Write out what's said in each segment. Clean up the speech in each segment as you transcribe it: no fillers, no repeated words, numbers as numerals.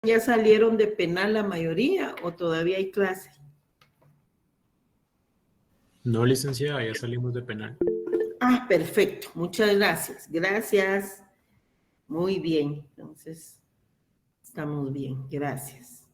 ¿Ya salieron de penal la mayoría o todavía hay clase? No, licenciada, ya salimos de penal. Ah, perfecto. Muchas gracias. Gracias. Muy bien. Entonces, estamos bien. Gracias.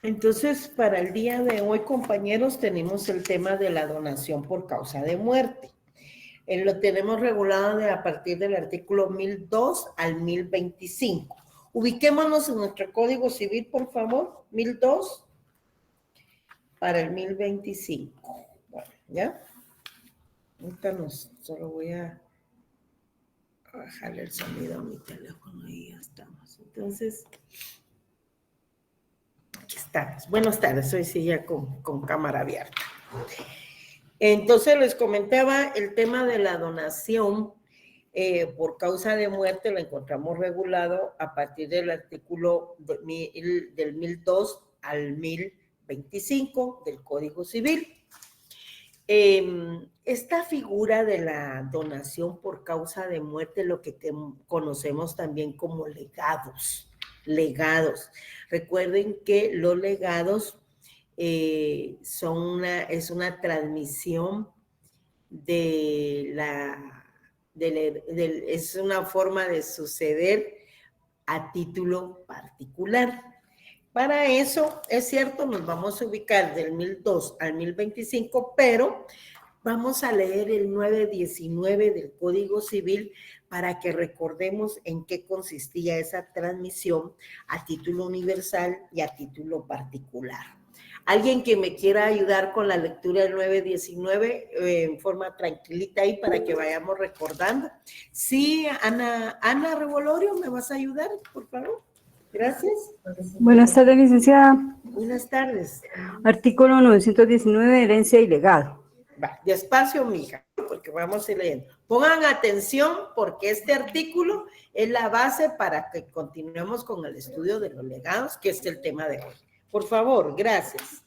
Entonces, para el día de hoy, compañeros, tenemos el tema de la donación por causa de muerte. Lo tenemos regulado a partir del artículo 1002 al 1025. Ubiquémonos en nuestro Código Civil, por favor, 1002 para el 1025. Bueno, ¿ya? Ahorita solo voy a bajarle el sonido a mi teléfono y ya estamos. Entonces, aquí estamos. Buenas tardes, hoy sí ya con cámara abierta. Entonces les comentaba el tema de la donación por causa de muerte, lo encontramos regulado a partir del artículo del 1002 al 1025 del Código Civil. Esta figura de la donación por causa de muerte, lo que conocemos también como legados. Recuerden que los legados es una transmisión es una forma de suceder a título particular. Para eso, es cierto, nos vamos a ubicar del 1002 al 1025, pero vamos a leer el 919 del Código Civil para que recordemos en qué consistía esa transmisión a título universal y a título particular. ¿Alguien que me quiera ayudar con la lectura del 919 en forma tranquilita ahí para que vayamos recordando? Sí, Ana Revolorio, ¿me vas a ayudar, por favor? Gracias. Buenas tardes, licenciada. Buenas tardes. Artículo 919, herencia y legado. Va, despacio, mija, porque vamos a ir leyendo. Pongan atención porque este artículo es la base para que continuemos con el estudio de los legados, que es el tema de hoy. Por favor, gracias.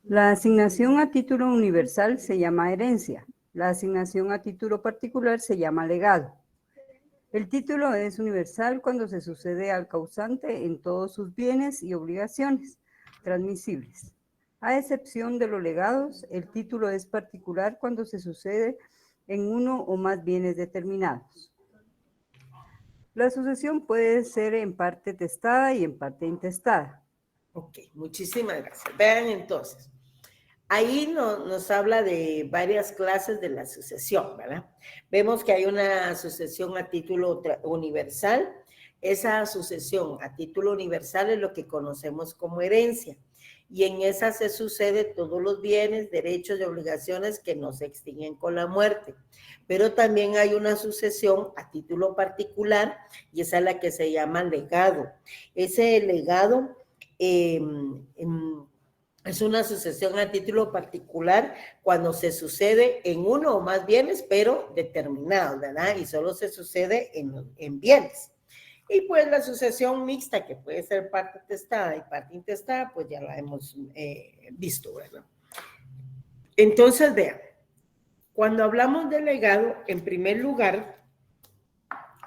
La asignación a título universal se llama herencia. La asignación a título particular se llama legado. El título es universal cuando se sucede al causante en todos sus bienes y obligaciones transmisibles. A excepción de los legados, el título es particular cuando se sucede en uno o más bienes determinados. La sucesión puede ser en parte testada y en parte intestada. Ok, muchísimas gracias. Vean entonces, ahí nos habla de varias clases de la sucesión, ¿verdad? Vemos que hay una sucesión a título universal. Esa sucesión a título universal es lo que conocemos como herencia. Y en esa se sucede todos los bienes, derechos y obligaciones que no se extinguen con la muerte. Pero también hay una sucesión a título particular y esa es la que se llama legado. Ese legado es una sucesión a título particular cuando se sucede en uno o más bienes, pero determinados, ¿verdad? Y solo se sucede en bienes. Y pues la sucesión mixta, que puede ser parte testada y parte intestada, pues ya la hemos visto, ¿verdad? Entonces, vean, Cuando hablamos de legado, en primer lugar,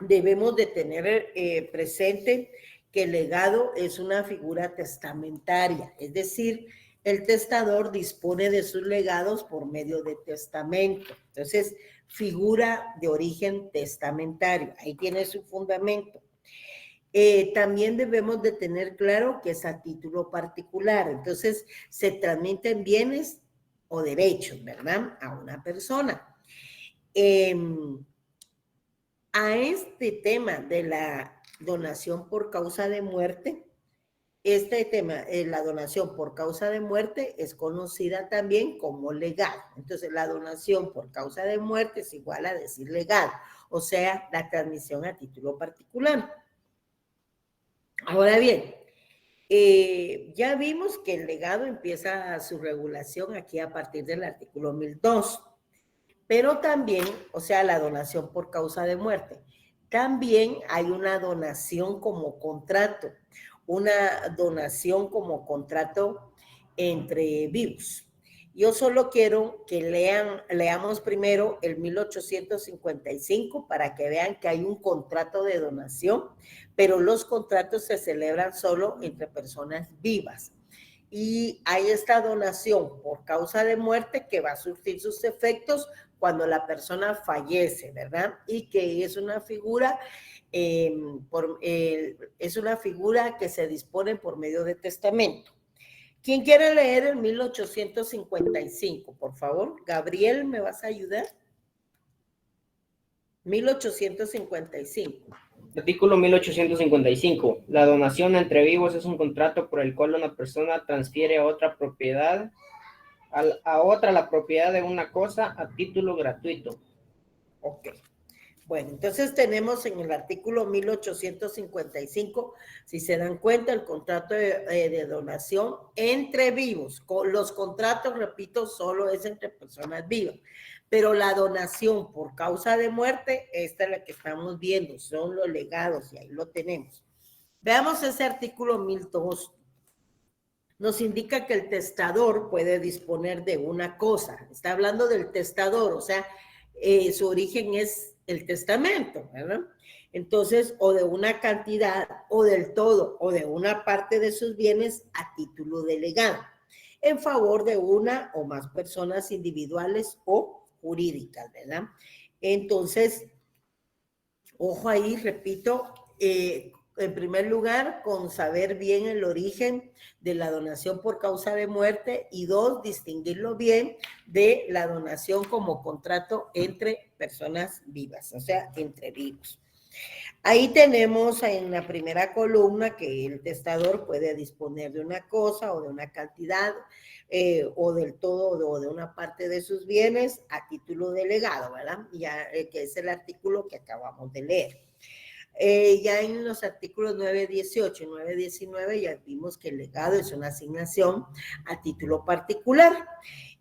debemos de tener presente que el legado es una figura testamentaria, es decir, el testador dispone de sus legados por medio de testamento. Entonces, figura de origen testamentario, ahí tiene su fundamento. También debemos de tener claro que es a título particular, entonces se transmiten bienes o derechos, ¿verdad? A una persona. A este tema de la donación por causa de muerte, este tema, la donación por causa de muerte es conocida también como legado. Entonces, la donación por causa de muerte es igual a decir legado, o sea, la transmisión a título particular. Ahora bien, ya vimos que el legado empieza su regulación aquí a partir del artículo 1002, pero también, o sea, la donación por causa de muerte. También hay una donación como contrato, entre vivos. Yo solo quiero que leamos primero el 1855 para que vean que hay un contrato de donación, pero los contratos se celebran solo entre personas vivas. Y hay esta donación por causa de muerte que va a surtir sus efectos cuando la persona fallece, ¿verdad? Y que es una figura, es una figura que se dispone por medio de testamento. ¿Quién quiere leer el 1855, por favor? Gabriel, ¿me vas a ayudar? 1855. Artículo 1855. La donación entre vivos es un contrato por el cual una persona transfiere a otra propiedad, a otra la propiedad de una cosa a título gratuito. Ok. Bueno, entonces tenemos en el artículo 1855, si se dan cuenta, el contrato de donación entre vivos. Los contratos, repito, solo es entre personas vivas. Pero la donación por causa de muerte, esta es la que estamos viendo, son los legados, y ahí lo tenemos. Veamos ese artículo 1002. Nos indica que el testador puede disponer de una cosa. Está hablando del testador, o sea, su origen es el testamento, ¿verdad? Entonces, o de una cantidad, o del todo, o de una parte de sus bienes a título de legado, en favor de una o más personas individuales o jurídicas, ¿verdad? Entonces, ojo ahí, repito, en primer lugar, con saber bien el origen de la donación por causa de muerte, y dos, distinguirlo bien de la donación como contrato entre personas vivas, o sea, entre vivos. Ahí tenemos en la primera columna que el testador puede disponer de una cosa o de una cantidad o del todo o de una parte de sus bienes a título de legado, ¿verdad? Ya, que es el artículo que acabamos de leer. Ya en los artículos 918 y 919 ya vimos que el legado es una asignación a título particular.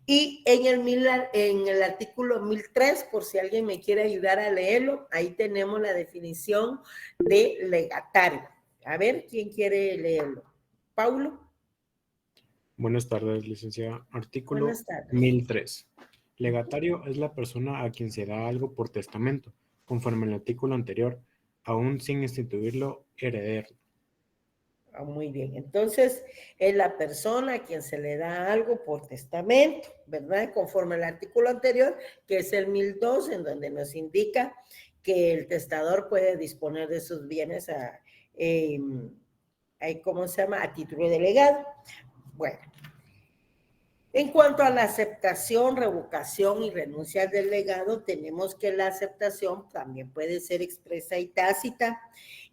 Y en el artículo 1003, por si alguien me quiere ayudar a leerlo, ahí tenemos la definición de legatario. A ver, ¿quién quiere leerlo? ¿Paulo? Buenas tardes, licenciada. Artículo Buenas tardes. 1003. Legatario es la persona a quien se da algo por testamento, conforme al artículo anterior, aún sin instituirlo heredero. Muy bien, entonces es la persona a quien se le da algo por testamento, ¿verdad? Conforme al artículo anterior, que es el 1002, en donde nos indica que el testador puede disponer de sus bienes ¿cómo se llama? A título de legado. Bueno, en cuanto a la aceptación, revocación y renuncia del legado, tenemos que la aceptación también puede ser expresa y tácita,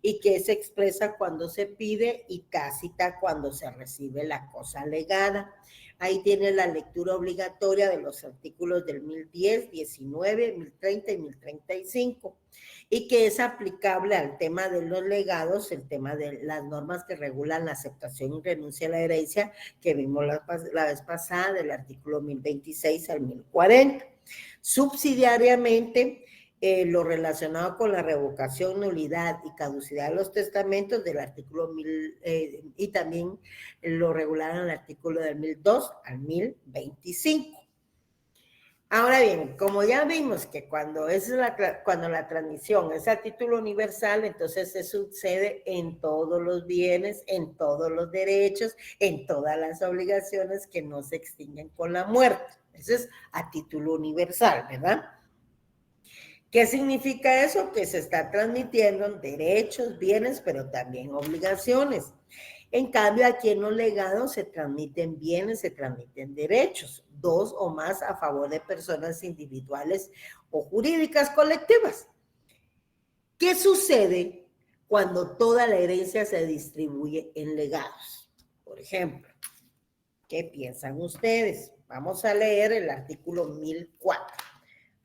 y que es expresa cuando se pide y tácita cuando se recibe la cosa legada. Ahí tiene la lectura obligatoria de los artículos del 1010, 19, 1030 y 1035, y que es aplicable al tema de los legados, el tema de las normas que regulan la aceptación y renuncia a la herencia, que vimos la vez pasada, del artículo 1026 al 1040. Subsidiariamente, lo relacionado con la revocación, nulidad y caducidad de los testamentos del artículo 1000, y también lo regularon el artículo del 1002 al 1025. Ahora bien, como ya vimos que cuando la transmisión es a título universal, entonces se sucede en todos los bienes, en todos los derechos, en todas las obligaciones que no se extinguen con la muerte. Eso es a título universal, ¿verdad? ¿Qué significa eso? Que se está transmitiendo derechos, bienes, pero también obligaciones. En cambio, aquí en los legados se transmiten bienes, se transmiten derechos, dos o más a favor de personas individuales o jurídicas colectivas. ¿Qué sucede cuando toda la herencia se distribuye en legados? Por ejemplo, ¿qué piensan ustedes? Vamos a leer el artículo 1004.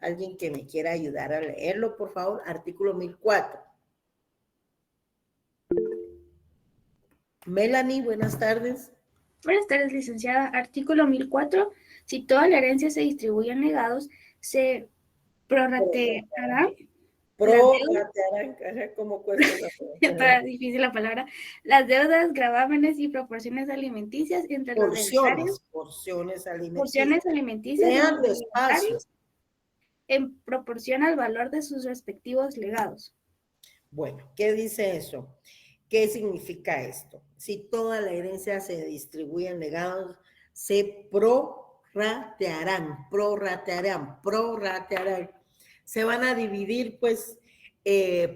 Alguien que me quiera ayudar a leerlo, por favor. Artículo 1004. Melanie, buenas tardes. Buenas tardes, licenciada. Artículo 1004. Si toda la herencia se distribuye en legados, se prorrateará. ¿Cómo cuesta? Está difícil la palabra. Las deudas, gravámenes y proporciones alimenticias entre los legatarios. Porciones alimenticias. Porciones alimenticias Lean entre los despacio. legatarios en proporción al valor de sus respectivos legados. Bueno, ¿qué dice eso? ¿Qué significa esto? Si toda la herencia se distribuye en legados, se prorratearán. Se van a dividir, pues,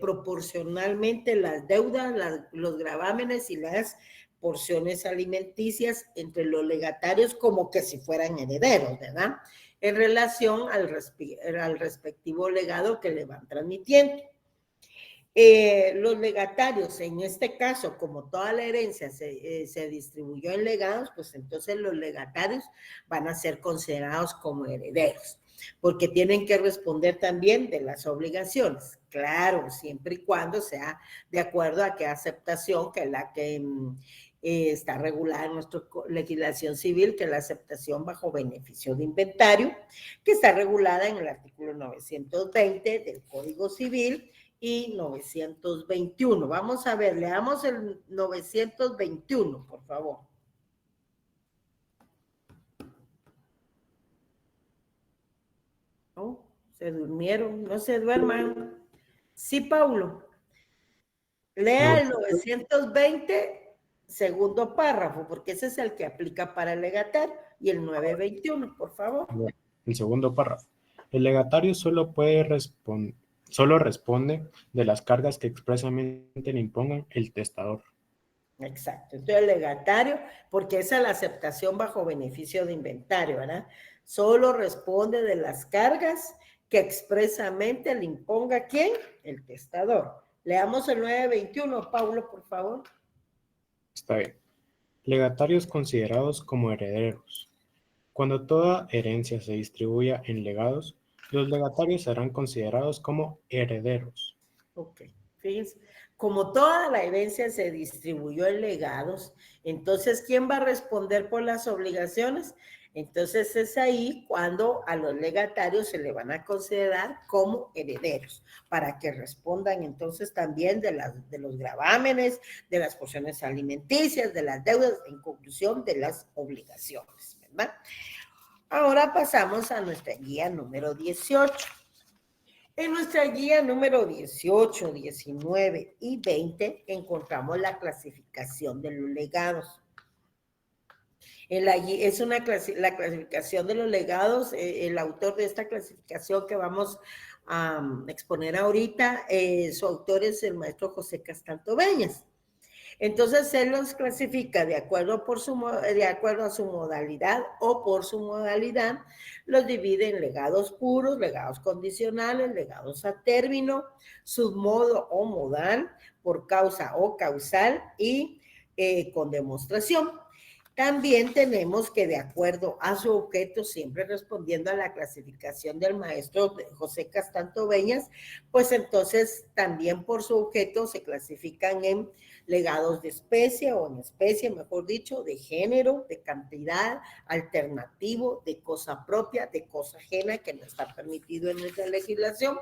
proporcionalmente las deudas, los gravámenes y las porciones alimenticias entre los legatarios como que si fueran herederos, ¿verdad? En relación al respectivo legado que le van transmitiendo. Los legatarios, en este caso, como toda la herencia se distribuyó en legados, pues entonces los legatarios van a ser considerados como herederos, porque tienen que responder también de las obligaciones. Claro, siempre y cuando sea de acuerdo a qué aceptación, que es la que está regulada en nuestra legislación civil, que es la aceptación bajo beneficio de inventario, que está regulada en el artículo 920 del Código Civil, y 921. Vamos a ver, leamos el 921, por favor. Oh, se durmieron, no se duerman. Sí, Paulo. Lea el 920, segundo párrafo, porque ese es el que aplica para el legatario, y el 921, por favor. El segundo párrafo. El legatario solo responde de las cargas que expresamente le impongan el testador. Exacto. Entonces el legatario, porque esa es la aceptación bajo beneficio de inventario, ¿verdad? Solo responde de las cargas que expresamente le imponga ¿quién? El testador. Leamos el 921, Paulo, por favor. Está bien. Legatarios considerados como herederos. Cuando toda herencia se distribuya en legados, los legatarios serán considerados como herederos. Ok, fíjense, como toda la herencia se distribuyó en legados, entonces, ¿quién va a responder por las obligaciones? Entonces, es ahí cuando a los legatarios se le van a considerar como herederos, para que respondan entonces también de los gravámenes, de las porciones alimenticias, de las deudas, en conclusión, de las obligaciones, ¿verdad? Ahora pasamos a nuestra guía número 18. En nuestra guía número 18, 19 y 20 encontramos la clasificación de los legados. La clasificación de los legados, el autor de esta clasificación que vamos a exponer ahorita, su autor es el maestro José Castantoveñas. Entonces, él los clasifica de acuerdo a su modalidad o por su modalidad, los divide en legados puros, legados condicionales, legados a término, submodo o modal, por causa o causal y con demostración. También tenemos que de acuerdo a su objeto, siempre respondiendo a la clasificación del maestro José Castantoveñas, pues entonces también por su objeto se clasifican en legados de especie o en especie, mejor dicho, de género, de cantidad, alternativo, de cosa propia, de cosa ajena que no está permitido en nuestra legislación,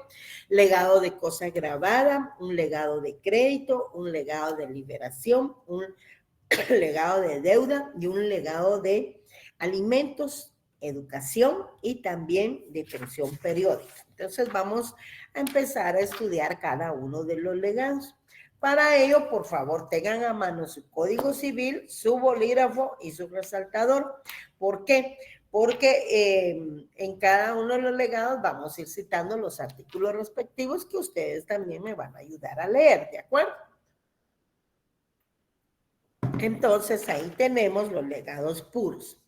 legado de cosa grabada, un legado de crédito, un legado de liberación, un legado de deuda y un legado de alimentos educación y también de pensión periódica. Entonces vamos a empezar a estudiar cada uno de los legados. Para ello, por favor, tengan a mano su código civil, su bolígrafo y su resaltador. ¿Por qué? Porque en cada uno de los legados vamos a ir citando los artículos respectivos que ustedes también me van a ayudar a leer, ¿de acuerdo? Entonces, ahí tenemos los legados puros.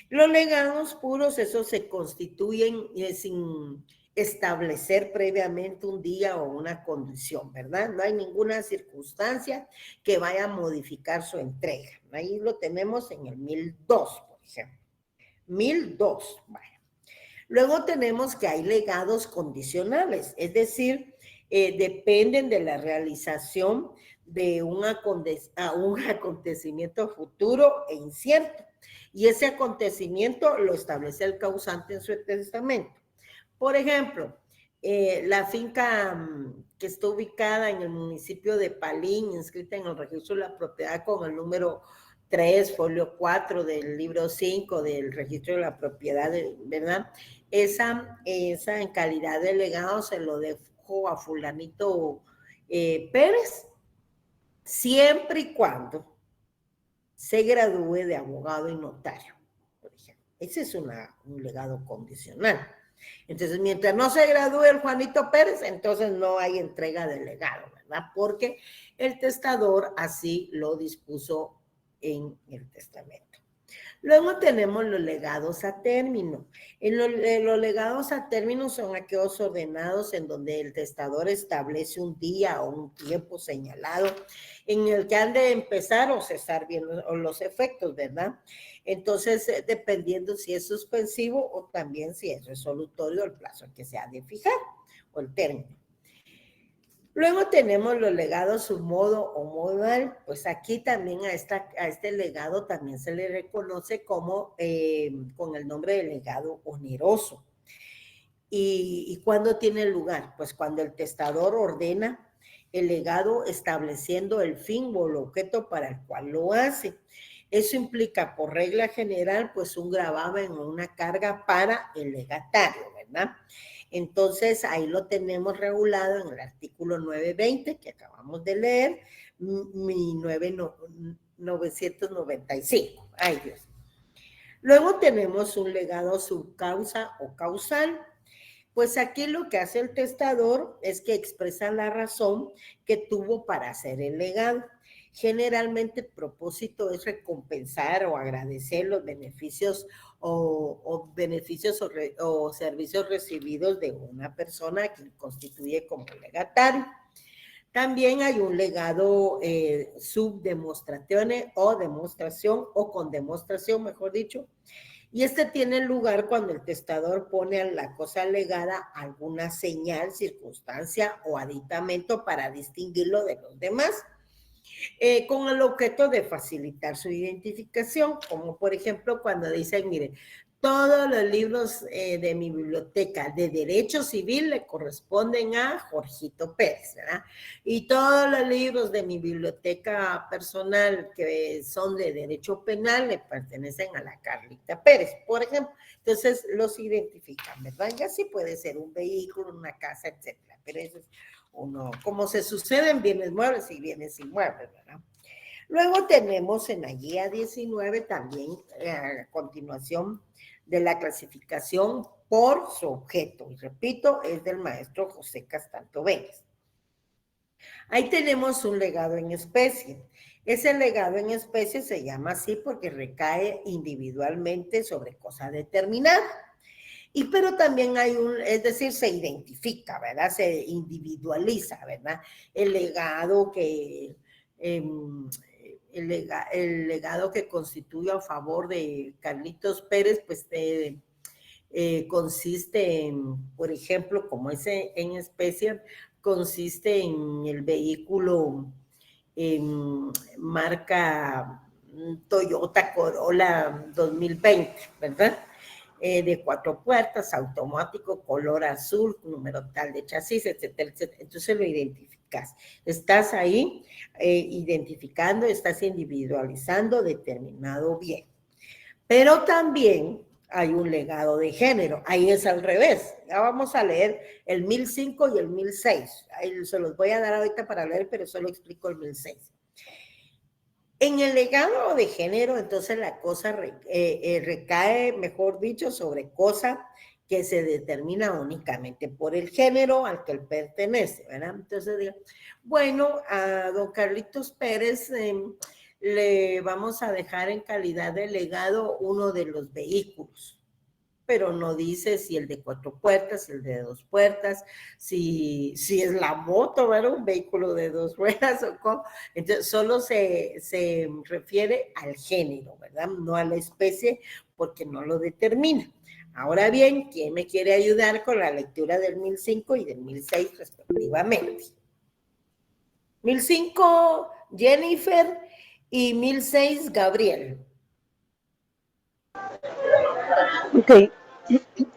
Los legados puros, esos se constituyen sin establecer previamente un día o una condición, ¿verdad? No hay ninguna circunstancia que vaya a modificar su entrega. Ahí lo tenemos en el 1002, por ejemplo. 1002, vaya. Luego tenemos que hay legados condicionales, es decir, dependen de la realización de un acontecimiento futuro e incierto. Y ese acontecimiento lo establece el causante en su testamento. Por ejemplo, la finca que está ubicada en el municipio de Palín, inscrita en el registro de la propiedad con el número 3, folio 4 del libro 5 del registro de la propiedad, ¿verdad? Esa en calidad de legado se lo dejo a fulanito Pérez, siempre y cuando se gradúe de abogado y notario, por ejemplo. Ese es un legado condicional. Entonces, mientras no se gradúe el Juanito Pérez, entonces no hay entrega de legado, ¿verdad? Porque el testador así lo dispuso en el testamento. Luego tenemos los legados a término. Los legados a término son aquellos ordenados en donde el testador establece un día o un tiempo señalado en el que han de empezar o cesar bien los efectos, ¿verdad? Entonces, dependiendo si es suspensivo o también si es resolutorio el plazo que se ha de fijar o el término. Luego tenemos los legados submodo o modal, pues aquí también a este legado también se le reconoce como con el nombre de legado oneroso. ¿Y cuándo tiene lugar? Pues cuando el testador ordena el legado estableciendo el fin o el objeto para el cual lo hace. Eso implica por regla general pues un gravamen o una carga para el legatario, ¿verdad? Entonces, ahí lo tenemos regulado en el artículo 920 que acabamos de leer, 995. Ay, Dios. Luego tenemos un legado subcausa o causal. Pues aquí lo que hace el testador es que expresa la razón que tuvo para hacer el legado. Generalmente el propósito es recompensar o agradecer los beneficios o servicios recibidos de una persona que constituye como legatario. También hay un legado subdemostrazione o demostración o con demostración, mejor dicho. Y este tiene lugar cuando el testador pone a la cosa legada alguna señal, circunstancia o aditamento para distinguirlo de los demás. Con el objeto de facilitar su identificación, como por ejemplo cuando dicen, mire, todos los libros de mi biblioteca de Derecho Civil le corresponden a Jorgito Pérez, ¿verdad? Y todos los libros de mi biblioteca personal que son de Derecho Penal le pertenecen a la Carlita Pérez, por ejemplo. Entonces los identifican, ¿verdad? Y así puede ser un vehículo, una casa, etcétera. Pero eso es uno, como se suceden bienes muebles y bienes inmuebles, ¿verdad? Luego tenemos en la guía 19 también a continuación de la clasificación por su objeto. Y repito, es del maestro José Castanto Vélez. Ahí tenemos un legado en especie. Ese legado en especie se llama así porque recae individualmente sobre cosa determinada. Pero también hay es decir, se identifica, ¿verdad? Se individualiza, ¿verdad? El legado que... el legado que constituye a favor de Carlitos Pérez, pues consiste en, por ejemplo, como ese en especie, consiste en el vehículo marca Toyota Corolla 2020, ¿verdad? De 4 puertas, automático, color azul, número tal de chasis, etcétera, etcétera. Entonces lo identificas. Estás ahí identificando, estás individualizando determinado bien. Pero también hay un legado de género. Ahí es al revés. Ya vamos a leer el 1005 y el 1006. Ahí se los voy a dar ahorita para leer, pero solo explico el 1006. En el legado de género, entonces la cosa recae, mejor dicho, sobre cosa que se determina únicamente por el género al que él pertenece, ¿verdad? Entonces, digo, bueno, a don Carlitos Pérez le vamos a dejar en calidad de legado uno de los vehículos, pero no dice si el de 4 puertas, si el de 2 puertas, si es la moto, ¿verdad? Un vehículo de 2 ruedas o cómo. Entonces, solo se refiere al género, ¿verdad? No a la especie, porque no lo determina. Ahora bien, ¿quién me quiere ayudar con la lectura del 1005 y del 1006 respectivamente? 1005, Jennifer, y 1006, Gabriel. Ok.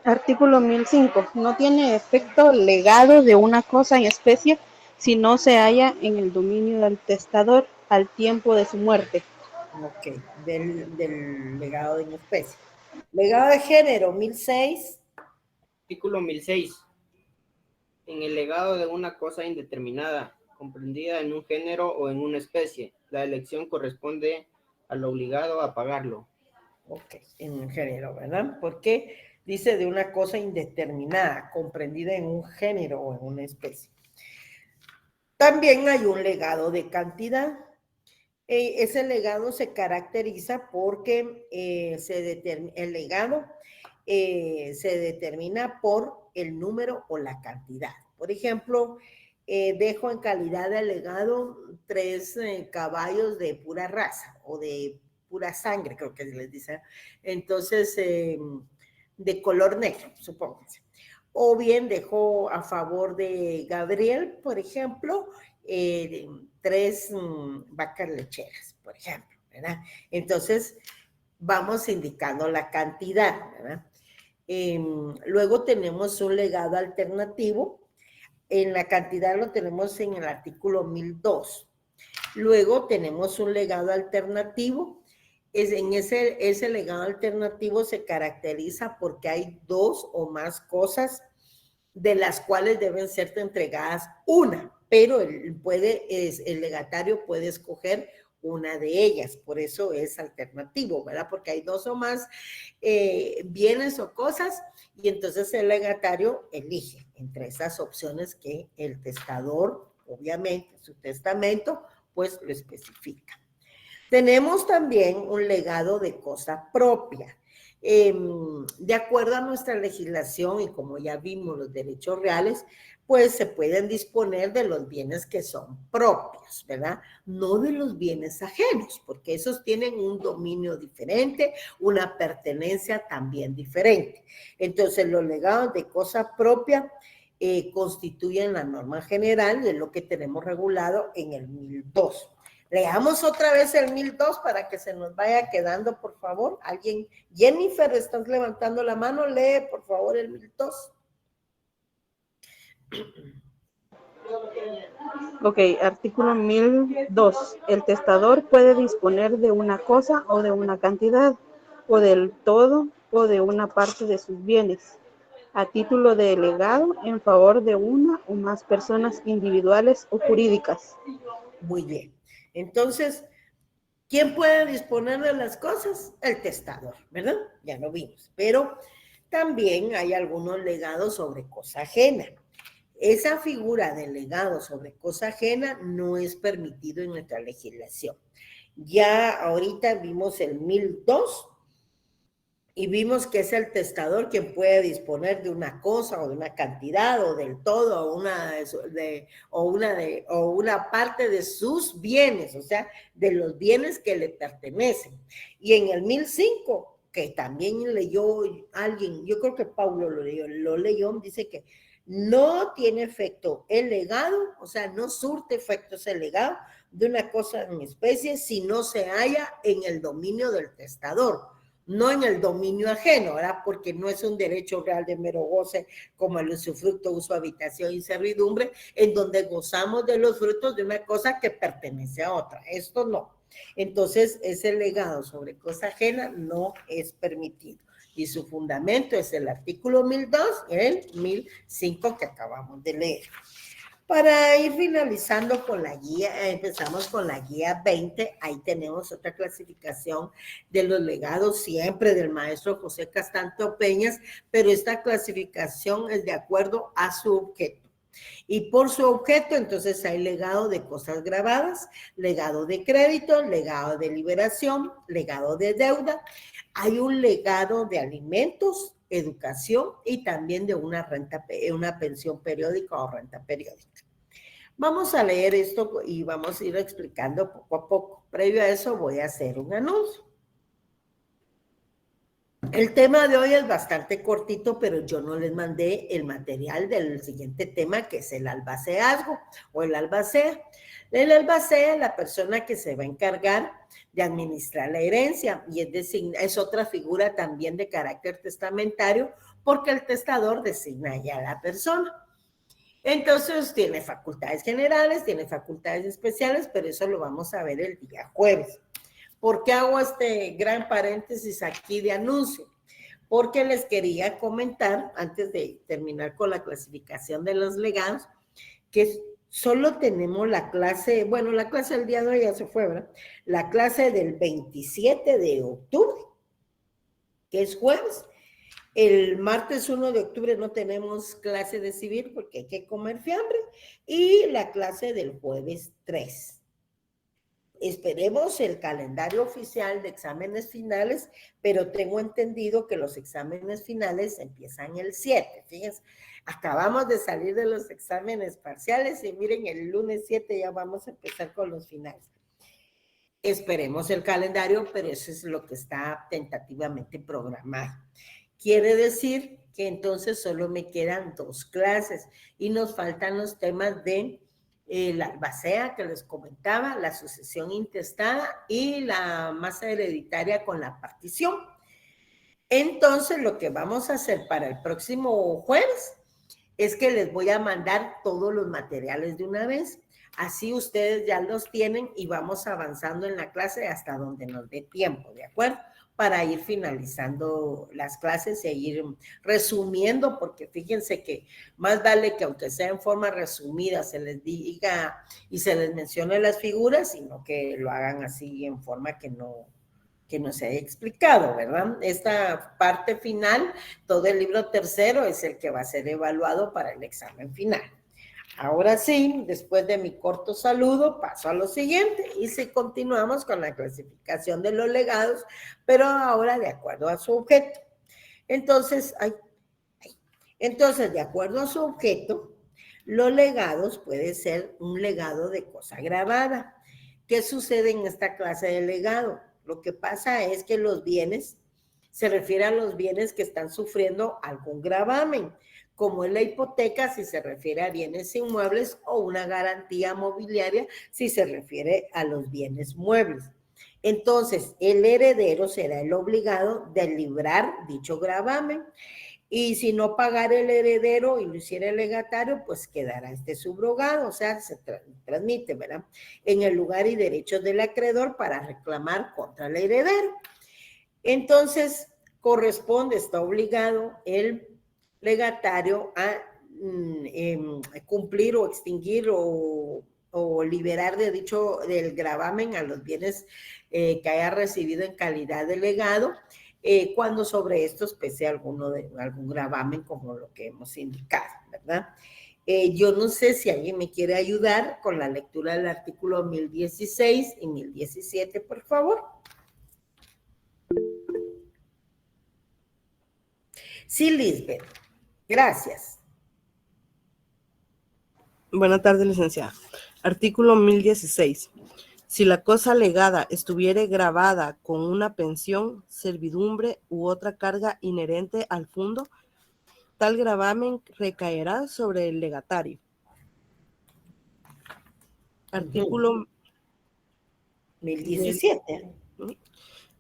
Artículo 1005. No tiene efecto legado de una cosa en especie si no se halla en el dominio del testador al tiempo de su muerte. Ok, del legado de una especie. Legado de género, 1006. Artículo 1006. En el legado de una cosa indeterminada, comprendida en un género o en una especie, la elección corresponde al obligado a pagarlo. Ok, en un género, ¿verdad? Porque dice de una cosa indeterminada, comprendida en un género o en una especie. También hay un legado de cantidad. Ese legado se caracteriza porque el legado se determina por el número o la cantidad. Por ejemplo, dejo en calidad de legado 3 caballos de pura raza o de pura sangre, creo que les dicen. Entonces, de color negro, supónganse. O bien dejo a favor de Gabriel, por ejemplo, 3 vacas lecheras, por ejemplo, ¿verdad? Entonces, vamos indicando la cantidad, ¿verdad? Luego tenemos un legado alternativo. En la cantidad lo tenemos en el artículo 1002. Luego tenemos un legado alternativo. En ese legado alternativo se caracteriza porque hay 2 o más cosas de las cuales deben ser entregadas una, pero el legatario puede escoger una de ellas, por eso es alternativo, ¿verdad? Porque hay 2 o más bienes o cosas y entonces el legatario elige entre esas opciones que el testador, obviamente, su testamento, pues lo especifica. Tenemos también un legado de cosa propia. De acuerdo a nuestra legislación y como ya vimos los derechos reales, pues se pueden disponer de los bienes que son propios, ¿verdad? No de los bienes ajenos, porque esos tienen un dominio diferente, una pertenencia también diferente. Entonces, los legados de cosa propia constituyen la norma general de lo que tenemos regulado en el 1002. Leamos otra vez el 1002 para que se nos vaya quedando, por favor. Alguien, Jennifer, estás levantando la mano, lee, por favor, el 1002. Ok, artículo 1002. El testador puede disponer de una cosa o de una cantidad, o del todo o de una parte de sus bienes, a título de legado en favor de una o más personas individuales o jurídicas. Muy bien. Entonces, ¿quién puede disponer de las cosas? El testador, ¿verdad? Ya lo vimos. Pero también hay algunos legados sobre cosa ajena. Esa figura de legado sobre cosa ajena no es permitido en nuestra legislación. Ya ahorita vimos el 1002 y vimos que es el testador quien puede disponer de una cosa o de una cantidad o del todo o una parte de sus bienes, o sea, de los bienes que le pertenecen. Y en el 1005, que también leyó alguien, yo creo que Pablo lo leyó, dice que no tiene efecto el legado, o sea, no surte efectos el legado de una cosa en especie si no se halla en el dominio del testador, no en el dominio ajeno, ¿verdad? Porque no es un derecho real de mero goce como el usufructo, uso, habitación y servidumbre, en donde gozamos de los frutos de una cosa que pertenece a otra. Esto no. Entonces, ese legado sobre cosa ajena no es permitido. y su fundamento es el artículo 1002 y el 1005 que acabamos de leer. Para ir finalizando con la guía, empezamos con la guía 20, ahí tenemos otra clasificación de los legados, siempre del maestro José Castanto Peñas, pero esta clasificación es de acuerdo a su objeto. Y por su objeto, entonces hay legado de cosas grabadas, legado de crédito, legado de liberación, legado de deuda, hay un legado de alimentos, educación y también de una pensión periódica o renta periódica. Vamos a leer esto y vamos a ir explicando poco a poco. Previo a eso voy a hacer un anuncio. El tema de hoy es bastante cortito, pero yo no les mandé el material del siguiente tema, que es el albaceazgo o el albacea. El albacea es la persona que se va a encargar de administrar la herencia y es otra figura también de carácter testamentario porque el testador designa ya a la persona. Entonces tiene facultades generales, tiene facultades especiales, pero eso lo vamos a ver el día jueves. ¿Por qué hago este gran paréntesis aquí de anuncio? Porque les quería comentar, antes de terminar con la clasificación de los legados, que solo tenemos la clase, bueno, la clase del día de hoy ya se fue, ¿verdad? La clase del 27 de octubre, que es jueves. El martes 1 de octubre no tenemos clase de civil porque hay que comer fiambre. Y la clase del jueves 3. Esperemos el calendario oficial de exámenes finales, pero tengo entendido que los exámenes finales empiezan el 7. Fíjense, acabamos de salir de los exámenes parciales y miren, el lunes 7 ya vamos a empezar con los finales. Esperemos el calendario, pero eso es lo que está tentativamente programado. Quiere decir que entonces solo me quedan 2 clases y nos faltan los temas de la albacea que les comentaba, la sucesión intestada y la masa hereditaria con la partición. Entonces, lo que vamos a hacer para el próximo jueves es que les voy a mandar todos los materiales de una vez. Así ustedes ya los tienen y vamos avanzando en la clase hasta donde nos dé tiempo, ¿de acuerdo? Para ir finalizando las clases e ir resumiendo, porque fíjense que más vale que aunque sea en forma resumida se les diga y se les mencione las figuras, sino que lo hagan así en forma que no se haya explicado, ¿verdad? Esta parte final, todo el libro tercero es el que va a ser evaluado para el examen final. Ahora sí, después de mi corto saludo, paso a lo siguiente y si continuamos con la clasificación de los legados, pero ahora de acuerdo a su objeto. Entonces, de acuerdo a su objeto, los legados pueden ser un legado de cosa grabada. ¿Qué sucede en esta clase de legado? Lo que pasa es que los bienes, se refiere a los bienes que están sufriendo algún gravamen, como es la hipoteca si se refiere a bienes inmuebles o una garantía mobiliaria si se refiere a los bienes muebles. Entonces, el heredero será el obligado de librar dicho gravamen y si no pagara el heredero y lo hiciera el legatario, pues quedará subrogado, o sea, se transmite, ¿verdad? En el lugar y derechos del acreedor para reclamar contra el heredero. Entonces, está obligado el legatario a cumplir o extinguir o liberar del gravamen a los bienes que haya recibido en calidad de legado, cuando sobre estos pese algún gravamen como lo que hemos indicado, ¿verdad? Yo no sé si alguien me quiere ayudar con la lectura del artículo 1016 y 1017, por favor. Sí, Lisbeth. Gracias. Buenas tardes, licenciada. Artículo 1016. Si la cosa legada estuviere grabada con una pensión, servidumbre u otra carga inherente al fondo, tal gravamen recaerá sobre el legatario. Artículo 1017.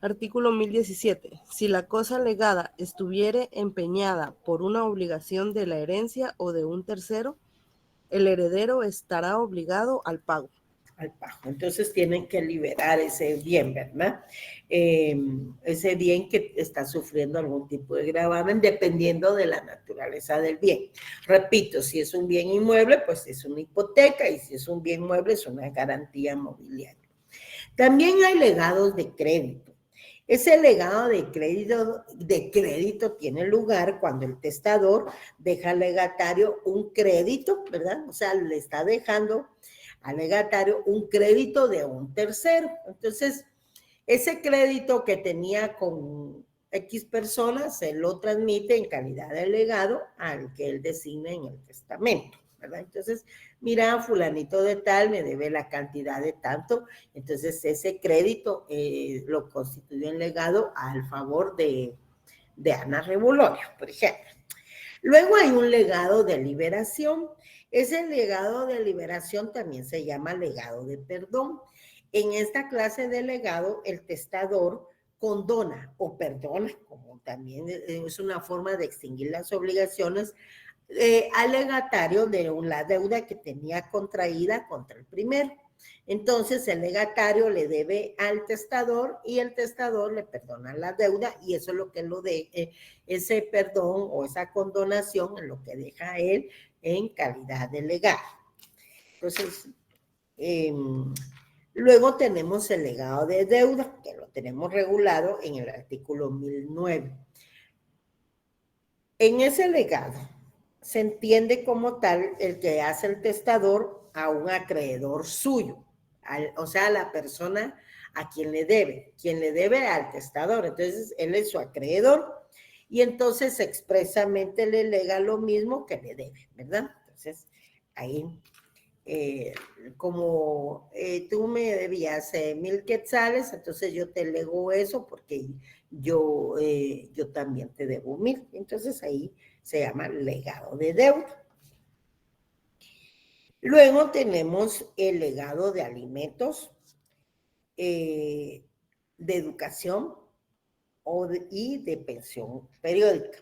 Artículo 1017. Si la cosa legada estuviere empeñada por una obligación de la herencia o de un tercero, el heredero estará obligado al pago. al pago. Entonces tienen que liberar ese bien, ¿verdad? Ese bien que está sufriendo algún tipo de gravamen dependiendo de la naturaleza del bien. Repito, si es un bien inmueble, pues es una hipoteca, y si es un bien mueble, es una garantía mobiliaria. También hay legados de crédito. Ese legado de crédito tiene lugar cuando el testador deja al legatario un crédito, ¿verdad? O sea, le está dejando al legatario un crédito de un tercero. Entonces, ese crédito que tenía con X personas, se lo transmite en calidad de legado al que él designa en el testamento, ¿verdad? Entonces, mira, fulanito de tal me debe la cantidad de tanto, entonces ese crédito lo constituye en legado al favor de Ana Rebolonio, por ejemplo. Luego hay un legado de liberación. Ese legado de liberación también se llama legado de perdón. En esta clase de legado, el testador condona o perdona, como también es una forma de extinguir las obligaciones, al legatario de la deuda que tenía contraída contra el primero. Entonces el legatario le debe al testador y el testador le perdona la deuda, y eso es lo que lo de ese perdón o esa condonación es lo que deja a él en calidad de legado. Entonces, luego tenemos el legado de deuda, que lo tenemos regulado en el artículo 1009. En ese legado se entiende como tal el que hace el testador a un acreedor suyo, o sea, a la persona a quien le debe al testador. Entonces, él es su acreedor y entonces expresamente le lega lo mismo que le debe, ¿verdad? Entonces, ahí, como tú me debías 1,000 quetzales, entonces yo te lego eso porque yo también te debo 1,000. Entonces, ahí se llama legado de deuda. Luego tenemos el legado de alimentos, de educación y de pensión periódica.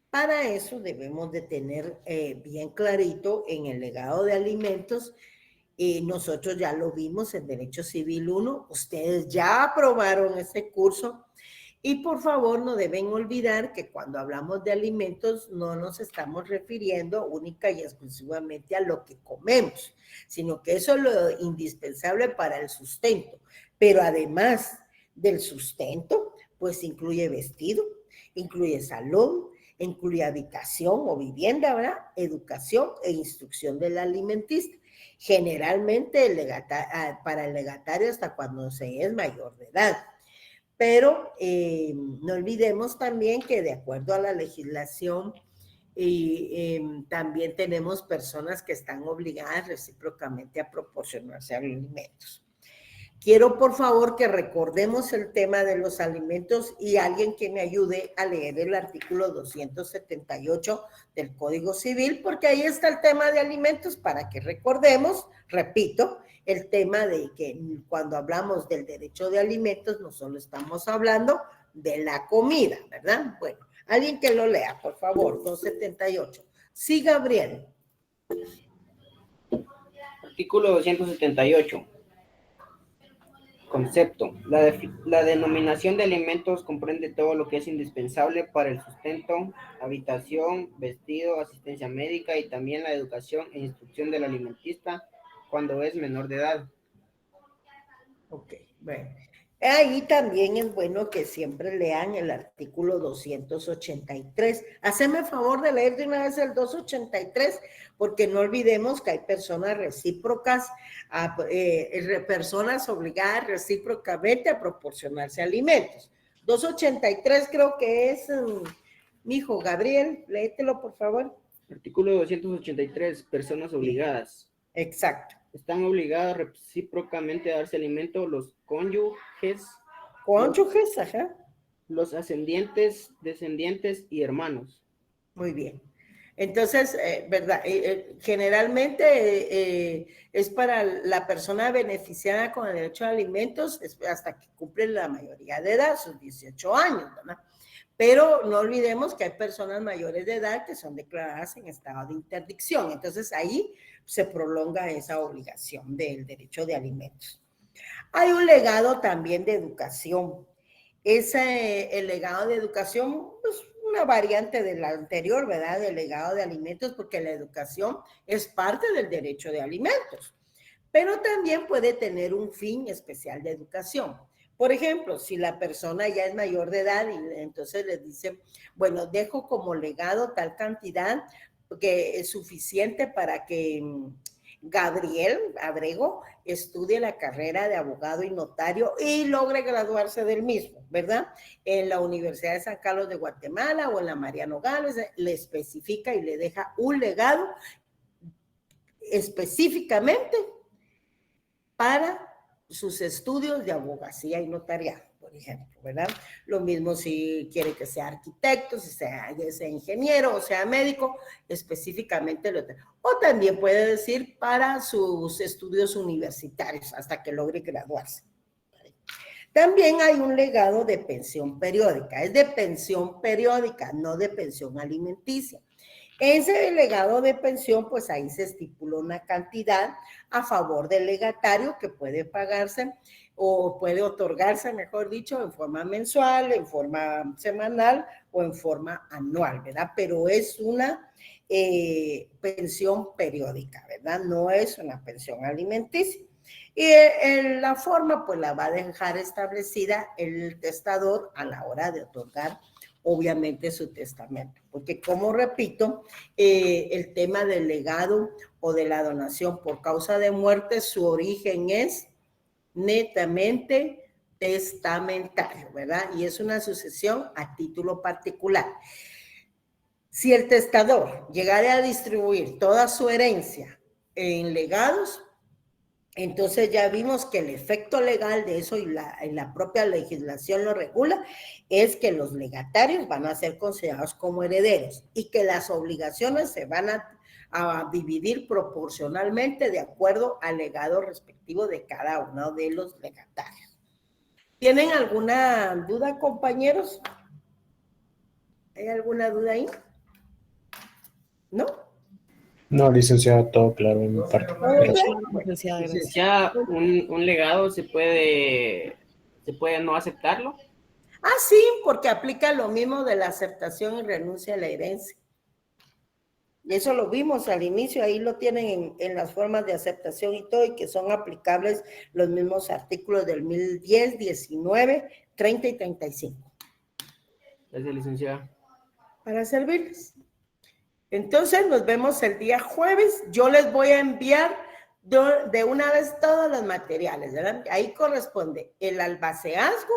Para eso debemos de tener bien clarito en el legado de alimentos. Nosotros ya lo vimos en Derecho Civil 1, ustedes ya aprobaron ese curso. Y por favor, no deben olvidar que cuando hablamos de alimentos no nos estamos refiriendo única y exclusivamente a lo que comemos, sino que eso es lo indispensable para el sustento. Pero además del sustento, pues incluye vestido, incluye salud, incluye habitación o vivienda, ¿verdad? Educación e instrucción del alimentista. Generalmente para el legatario hasta cuando se es mayor de edad. Pero no olvidemos también que de acuerdo a la legislación, también tenemos personas que están obligadas recíprocamente a proporcionarse alimentos. Quiero, por favor, que recordemos el tema de los alimentos y alguien que me ayude a leer el artículo 278 del Código Civil, porque ahí está el tema de alimentos para que recordemos, repito, el tema de que cuando hablamos del derecho de alimentos no solo estamos hablando de la comida, ¿verdad? Bueno, alguien que lo lea, por favor, 278. Sí, Gabriel. Artículo 278. Concepto. La denominación de alimentos comprende todo lo que es indispensable para el sustento, habitación, vestido, asistencia médica y también la educación e instrucción del alimentista cuando es menor de edad. Ok, bueno. Ahí también es bueno que siempre lean el artículo 283. Haceme favor de leer de una vez el 283, porque no olvidemos que hay personas recíprocas, personas obligadas recíprocamente a proporcionarse alimentos. 283 creo que es, mi hijo Gabriel, léetelo por favor. Artículo 283, personas obligadas. Exacto. Están obligados recíprocamente a darse alimento los cónyuges. Cónyuges, ajá. Los ascendientes, descendientes y hermanos. Muy bien. Entonces, ¿verdad? Generalmente es para la persona beneficiada con el derecho a alimentos hasta que cumple la mayoría de edad, sus 18 años, ¿verdad? Pero no olvidemos que hay personas mayores de edad que son declaradas en estado de interdicción. Entonces ahí se prolonga esa obligación del derecho de alimentos. Hay un legado también de educación. El legado de educación es una variante del anterior, ¿verdad? Del legado de alimentos, porque la educación es parte del derecho de alimentos. Pero también puede tener un fin especial de educación. Por ejemplo, si la persona ya es mayor de edad y entonces les dice, bueno, dejo como legado tal cantidad que es suficiente para que Gabriel Abrego estudie la carrera de abogado y notario y logre graduarse del mismo, ¿verdad? En la Universidad de San Carlos de Guatemala o en la Mariano Gálvez, le especifica y le deja un legado específicamente para sus estudios de abogacía y notariado, por ejemplo, ¿verdad? Lo mismo si quiere que sea arquitecto, si sea ingeniero o sea médico, específicamente. O también puede decir para sus estudios universitarios hasta que logre graduarse. También hay un legado de pensión periódica, es de pensión periódica, no de pensión alimenticia. Ese legado de pensión, pues ahí se estipula una cantidad a favor del legatario que puede pagarse o puede otorgarse, mejor dicho, en forma mensual, en forma semanal o en forma anual, ¿verdad? Pero es una pensión periódica, ¿verdad? No es una pensión alimenticia. Y la forma, pues la va a dejar establecida el testador a la hora de otorgar obviamente su testamento, porque como repito, el tema del legado o de la donación por causa de muerte, su origen es netamente testamentario, ¿verdad? Y es una sucesión a título particular. Si el testador llegara a distribuir toda su herencia en legados, entonces ya vimos que el efecto legal de eso y la propia legislación lo regula, es que los legatarios van a ser considerados como herederos y que las obligaciones se van a dividir proporcionalmente de acuerdo al legado respectivo de cada uno de los legatarios. ¿Tienen alguna duda, compañeros? ¿Hay alguna duda ahí? ¿No? No, licenciada, todo claro en mi parte. Gracias. Licenciada, gracias. Licenciada, un legado se puede no aceptarlo. Ah, sí, porque aplica lo mismo de la aceptación y renuncia a la herencia. Y eso lo vimos al inicio, ahí lo tienen en las formas de aceptación y todo, y que son aplicables los mismos artículos del 1010, 19, 30 y 35. Gracias, licenciada. Para servirles. Entonces nos vemos el día jueves. Yo les voy a enviar de una vez todos los materiales, ¿verdad? Ahí corresponde el albaceazgo,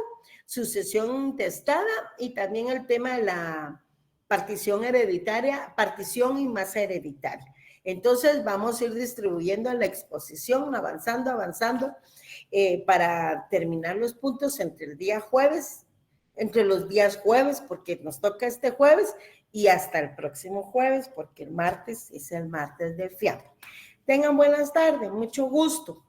sucesión intestada y también el tema de la partición hereditaria, partición y masa hereditaria. Entonces vamos a ir distribuyendo la exposición, avanzando, para terminar los puntos entre el día jueves, entre los días jueves, porque nos toca este jueves, y hasta el próximo jueves, porque el martes es el martes del fiambre. Tengan buenas tardes, mucho gusto.